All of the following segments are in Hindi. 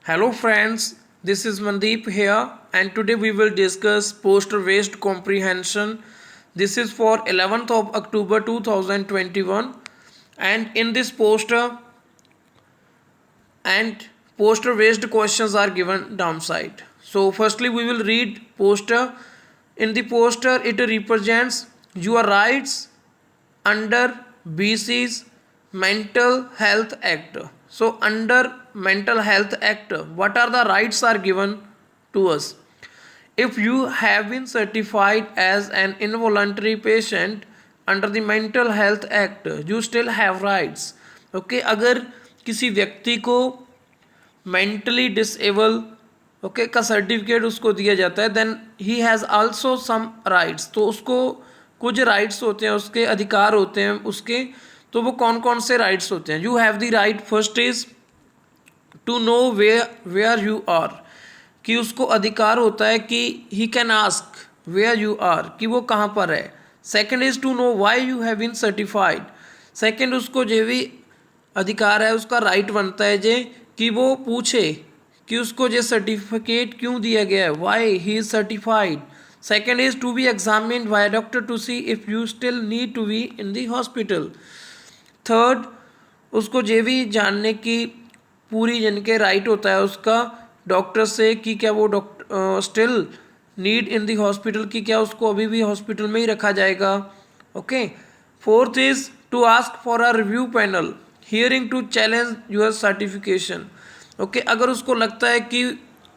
Hello friends, this is Mandeep here and today we will discuss poster based comprehension. This is for 11th of October 2021 and in this poster based questions are given downside. So firstly we will read poster. In the poster it represents your rights under BC's Mental Health Act. So under Mental Health Act, what are the rights are given to us? If you have been certified as an involuntary patient under the Mental Health Act, you still have rights. Okay अगर किसी व्यक्ति को मेंटली डिसेबल ओके का सर्टिफिकेट उसको दिया जाता है then he has also some rights, तो उसको कुछ राइट्स होते हैं, उसके अधिकार होते हैं उसके। तो वो कौन कौन से राइट्स होते हैं? You have the right, first is to know where you are, कि उसको अधिकार होता है कि he can ask where you are, कि वो कहाँ पर है। Second is to know why you have been certified, second उसको जो भी अधिकार है उसका राइट बनता है जे कि वो पूछे कि उसको जो सर्टिफिकेट क्यों दिया गया है, why he is certified. Second is to be examined by doctor to see if you still need to be in the hospital. Third, उसको ये भी जानने की पूरी जिनके राइट होता है उसका डॉक्टर से कि क्या वो doctor still need in the hospital, कि क्या उसको अभी भी हॉस्पिटल में ही रखा जाएगा। Okay. Fourth is to ask for a review panel hearing to challenge your certification. Okay, अगर उसको लगता है कि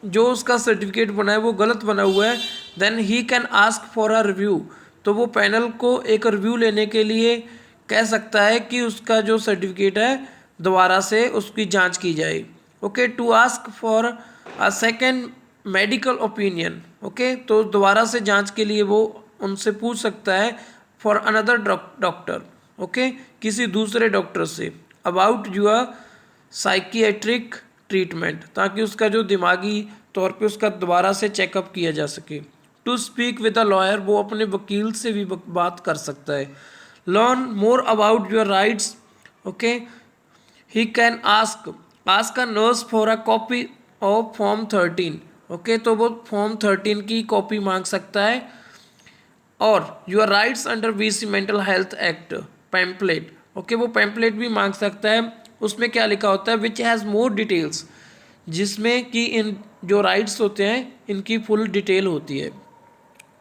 जो उसका सर्टिफिकेट बना है वो गलत बना हुआ है then he can ask for a review, तो वो पैनल को एक रिव्यू लेने के लिए कह सकता है कि उसका जो सर्टिफिकेट है दोबारा से उसकी जांच की जाए। Okay, to ask for a second medical opinion. Okay, तो दोबारा से जांच के लिए वो उनसे पूछ सकता है फॉर अनदर डॉक्टर, ओके, किसी दूसरे doctor say about your psychiatric treatment, ताकि उसका जो दिमागी तौर पे उसका दोबारा से चेकअप किया जा सके। To speak with a lawyer, वो अपने वकील से भी बात कर सकता है। Learn more about your rights, okay, he can ask a nurse for a copy of form 13। Okay, तो वो फॉर्म 13 की कॉपी मांग सकता है। और your rights under BC mental health act pamphlet, okay, वो पैम्पलेट भी मांग सकता है। उसमें क्या लिखा होता है, विच हैज़ मोर डिटेल्स, जिसमें कि इन जो राइट्स होते हैं इनकी फुल डिटेल होती है।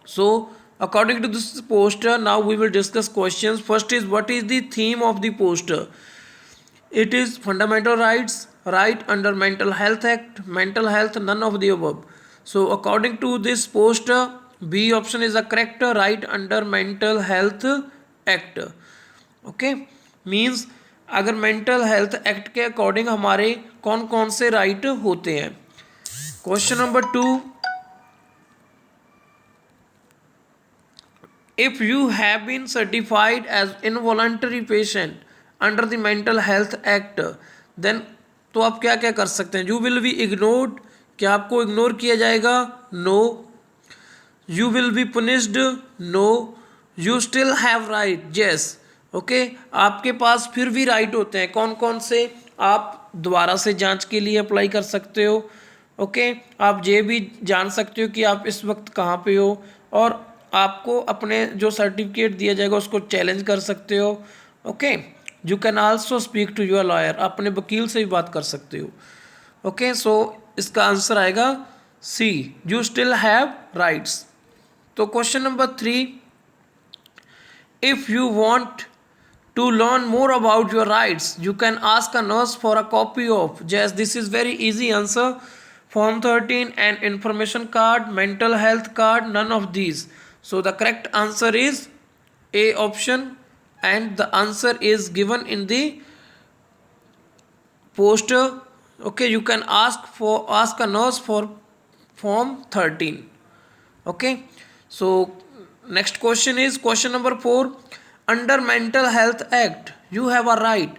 सो according to this poster now we will discuss questions. First is what is the theme of the poster? It is fundamental rights, right under mental health act, mental health, none of the above. So according to this poster B option is a correct, right under mental health act। okay, means अगर मेंटल हेल्थ एक्ट के अकॉर्डिंग हमारे कौन कौन से राइट होते हैं। Question number 2, if you have been certified as involuntary patient under the mental health act then तो आप क्या क्या कर सकते हैं। यू विल बी इग्नोर्ड, क्या आपको इग्नोर किया जाएगा? No. You will be punished? No. You still have right? Yes. Okay, आपके पास फिर भी राइट होते हैं, कौन कौन से? आप दोबारा से जांच के लिए अप्लाई कर सकते हो। ओके, आप ये भी जान सकते हो कि आप इस वक्त कहाँ पे हो, और आपको अपने जो सर्टिफिकेट दिया जाएगा उसको चैलेंज कर सकते हो। Okay, you can also speak to your lawyer, अपने वकील से भी बात कर सकते हो। ओके, सो इसका आंसर आएगा सी, यू स्टिल हैव राइट्स। तो question number 3, if you want to learn more about your rights you can ask a nurse for a copy of, yes, this is very easy answer, form 13 and information card, mental health card, none of these. So the correct answer is A option, and the answer is given in the poster। okay, you can ask a nurse for form 13। okay, so next question is question number 4, under mental health act you have a right.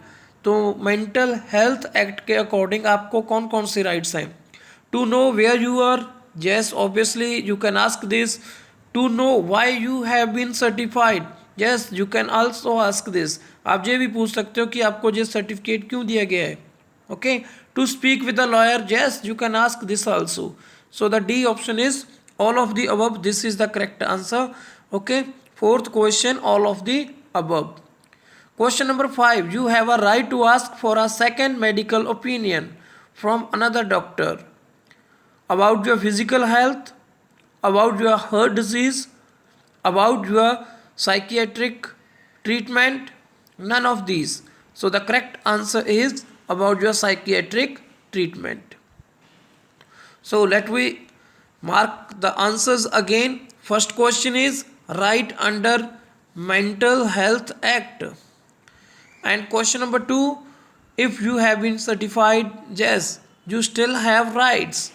तो मेंटल हेल्थ एक्ट के अकॉर्डिंग आपको कौन कौन सी राइट्स हैं? To know where you are, yes obviously you can ask this. To know why you have been certified, yes you can also ask this. आप ये भी पूछ सकते हो कि आपको ये सर्टिफिकेट क्यों दिया गया है। Okay, to speak with a lawyer, yes, you can ask this also. So the D option is all of the above. This is the correct answer. Okay, fourth question, all of the above. Question number 5, you have a right to ask for a second medical opinion from another doctor about your physical health, about your heart disease, about your psychiatric treatment. None of these. So the correct answer is about your psychiatric treatment. So let we mark the answers again. First question is right under Mental Health Act. And question number 2, if you have been certified, yes, you still have rights.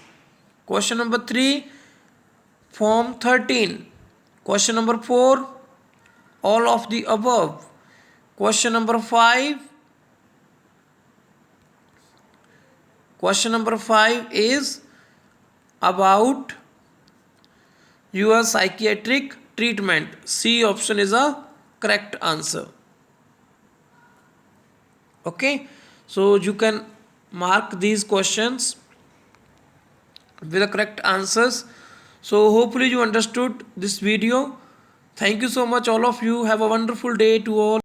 Question number 3, Form 13. Question number 4, all of the above. Question number 5, is about your psychiatric treatment. C option is a correct answer. Okay, so you can mark these questions with the correct answers. So hopefully you understood this video. Thank you so much all of you. Have a wonderful day to all.